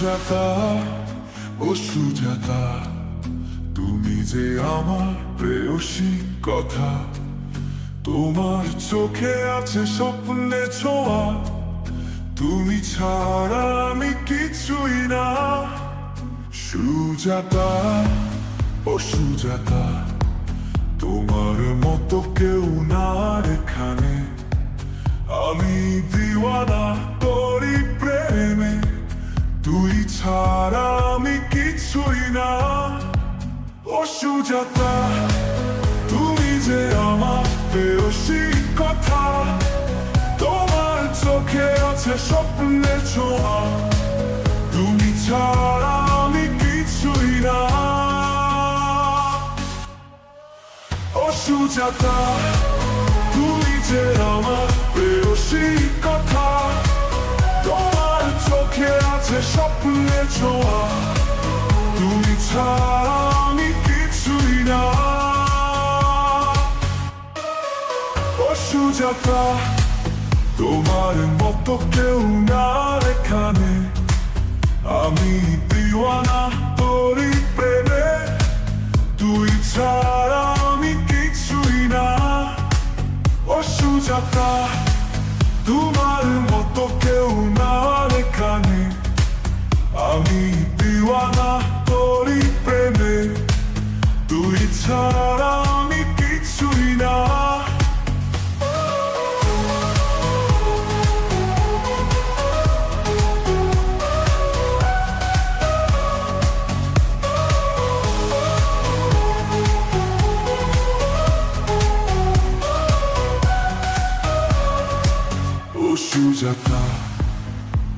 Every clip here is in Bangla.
সুজাতা, ও সুজাতা, তুমি যে আমার প্রেয়সী কথা। তোমার চোখে আছে স্বপ্নের ছোঁয়া, তুমি ছাড়া আমি কিছুই না। সুজাতা, ও সুজাতা, তোমার মতো কেউ না এখানে। আমি দিওয়ানা তোরই প্রেমে, তুই ছাড়া আমি কিছুই না। ও সুজাতা, তুমি যে আমার প্রেয়সী কথা। তোমার চোখে আছে স্বপ্নের ছোঁয়া, তুমি ছাড়া আমি কিছুই না। ও সুজাতা, তুমি যে আমার প্রেয়সী কথা। তোমার চোখে আছে স্বপ্নের ছোঁয়া, তুমি ছাড়া আমি কিছুই না। ও সুজাতা, তোমার মতো কেউ না এখানে। আমি দিওয়ানা তোরই প্রেমে, তুই ছাড়া আমি কিছুই না। ও সুজাতা, তোমার মতো কেউ না এখানে। আমি দিওয়ানা তোরই প্রেমে, তুই ছাড়া আমি কিছুই না। ও সুজাতা,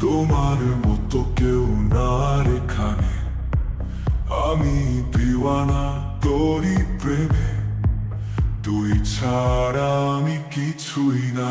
তোমার মতো কেউ না এখানে। আমি দিওয়ানা তোরই প্রেমে, তুই ছাড়া আমি কিছুই না।